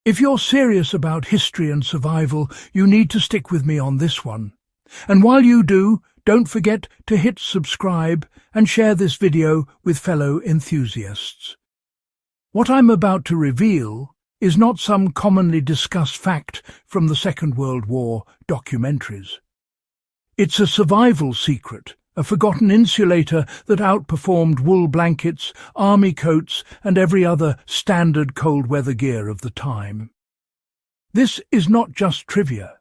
If you're serious about history and survival, you need to stick with me on this one. And while you do, don't forget to hit subscribe and share this video with fellow enthusiasts. What I'm about to reveal is not some commonly discussed fact from the Second World War documentaries. It's a survival secret, a forgotten insulator that outperformed wool blankets, army coats, and every other standard cold weather gear of the time. This is not just trivia.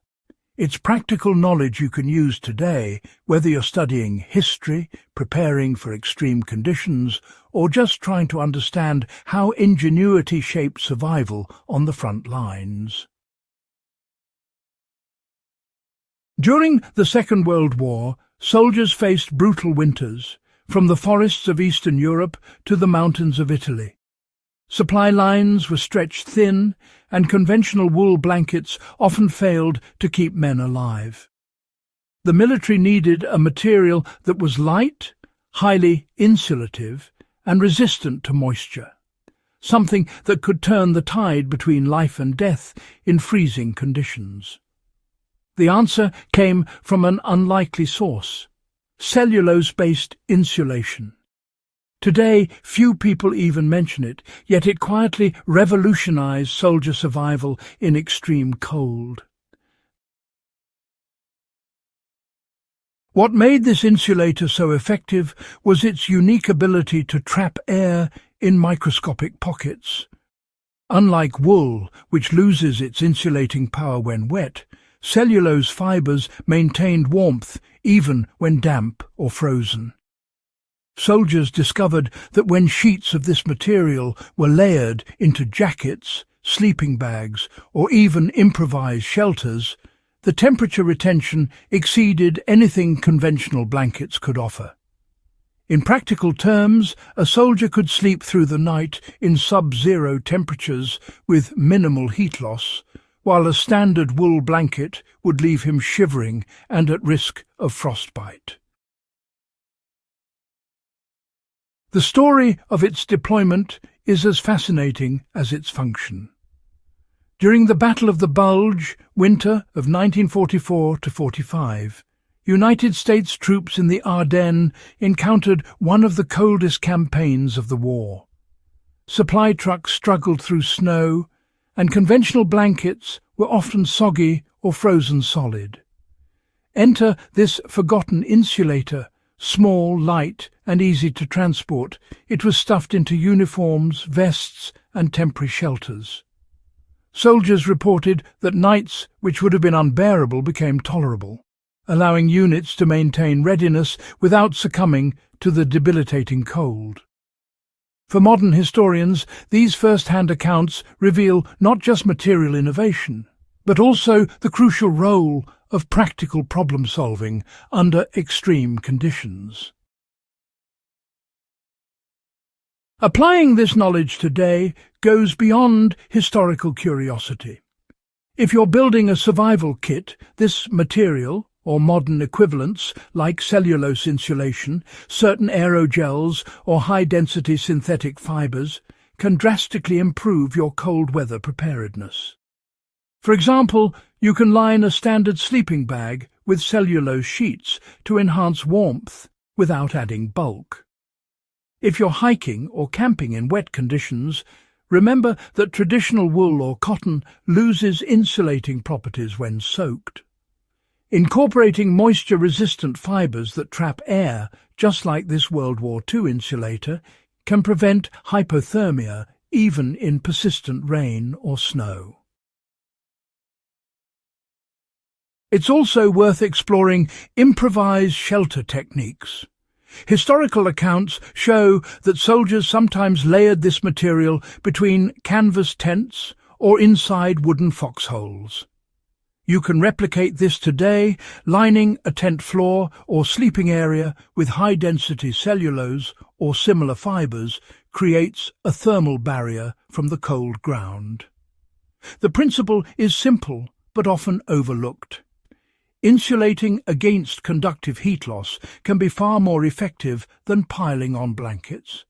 It's practical knowledge you can use today, whether you're studying history, preparing for extreme conditions, or just trying to understand how ingenuity shaped survival on the front lines. During the Second World War, soldiers faced brutal winters, from the forests of Eastern Europe to the mountains of Italy. Supply lines were stretched thin, and conventional wool blankets often failed to keep men alive. The military needed a material that was light, highly insulative, and resistant to moisture, something that could turn the tide between life and death in freezing conditions. The answer came from an unlikely source: cellulose-based insulation. Today, few people even mention it, yet it quietly revolutionized soldier survival in extreme cold. What made this insulator so effective was its unique ability to trap air in microscopic pockets. Unlike wool, which loses its insulating power when wet, cellulose fibers maintained warmth even when damp or frozen. Soldiers discovered that when sheets of this material were layered into jackets, sleeping bags, or even improvised shelters, the temperature retention exceeded anything conventional blankets could offer. In practical terms, a soldier could sleep through the night in sub-zero temperatures with minimal heat loss, while a standard wool blanket would leave him shivering and at risk of frostbite. The story of its deployment is as fascinating as its function. During the Battle of the Bulge, winter of 1944–45, United States troops in the Ardennes encountered one of the coldest campaigns of the war. Supply trucks struggled through snow, and conventional blankets were often soggy or frozen solid. Enter this forgotten insulator, small, light, and easy to transport. It was stuffed into uniforms, vests, and temporary shelters. Soldiers reported that nights which would have been unbearable became tolerable, allowing units to maintain readiness without succumbing to the debilitating cold. For modern historians, these first-hand accounts reveal not just material innovation, but also the crucial role of practical problem-solving under extreme conditions. Applying this knowledge today goes beyond historical curiosity. If you're building a survival kit, this material, or modern equivalents like cellulose insulation, certain aerogels, or high-density synthetic fibers, can drastically improve your cold weather preparedness. For example, you can line a standard sleeping bag with cellulose sheets to enhance warmth without adding bulk. If you're hiking or camping in wet conditions, remember that traditional wool or cotton loses insulating properties when soaked. Incorporating moisture-resistant fibers that trap air, just like this World War II insulator, can prevent hypothermia even in persistent rain or snow. It's also worth exploring improvised shelter techniques. Historical accounts show that soldiers sometimes layered this material between canvas tents or inside wooden foxholes. You can replicate this today, lining a tent floor or sleeping area with high-density cellulose or similar fibers creates a thermal barrier from the cold ground. The principle is simple but often overlooked. Insulating against conductive heat loss can be far more effective than piling on blankets.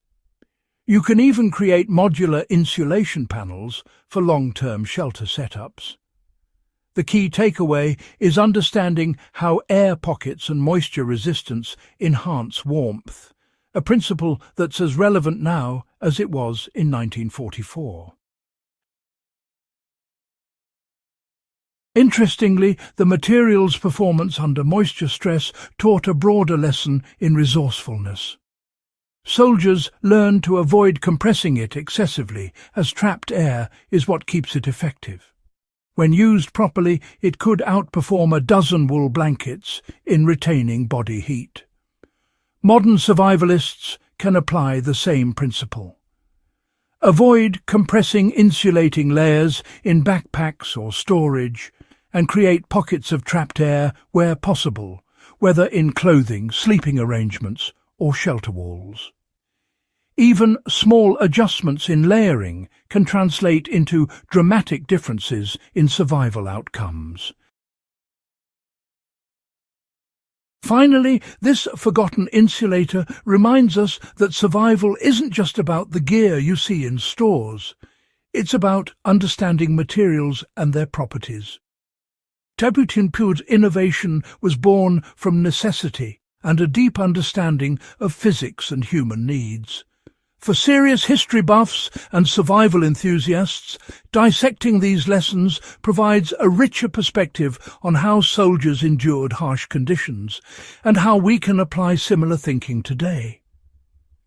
You can even create modular insulation panels for long-term shelter setups. The key takeaway is understanding how air pockets and moisture resistance enhance warmth, a principle that's as relevant now as it was in 1944. Interestingly, the material's performance under moisture stress taught a broader lesson in resourcefulness. Soldiers learned to avoid compressing it excessively, as trapped air is what keeps it effective. When used properly, it could outperform a dozen wool blankets in retaining body heat. Modern survivalists can apply the same principle. Avoid compressing insulating layers in backpacks or storage, and create pockets of trapped air where possible, whether in clothing, sleeping arrangements, or shelter walls. Even small adjustments in layering can translate into dramatic differences in survival outcomes. Finally, this forgotten insulator reminds us that survival isn't just about the gear you see in stores. It's about understanding materials and their properties. WWII's innovation was born from necessity and a deep understanding of physics and human needs. For serious history buffs and survival enthusiasts, dissecting these lessons provides a richer perspective on how soldiers endured harsh conditions and how we can apply similar thinking today.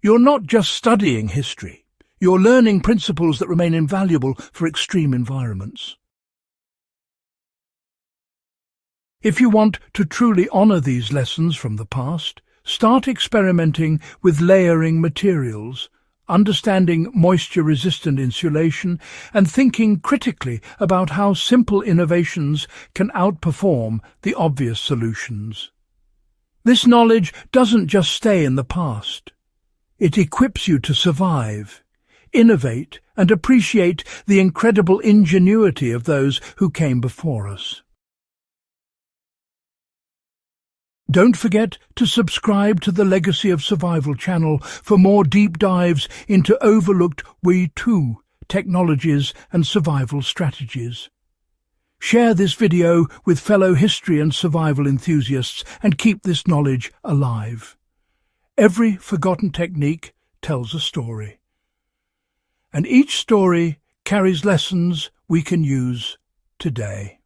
You're not just studying history, you're learning principles that remain invaluable for extreme environments. If you want to truly honor these lessons from the past, start experimenting with layering materials, understanding moisture-resistant insulation, and thinking critically about how simple innovations can outperform the obvious solutions. This knowledge doesn't just stay in the past. It equips you to survive, innovate, and appreciate the incredible ingenuity of those who came before us. Don't forget to subscribe to the Legacy of Survival channel for more deep dives into overlooked WWII technologies and survival strategies. Share this video with fellow history and survival enthusiasts and keep this knowledge alive. Every forgotten technique tells a story, and each story carries lessons we can use today.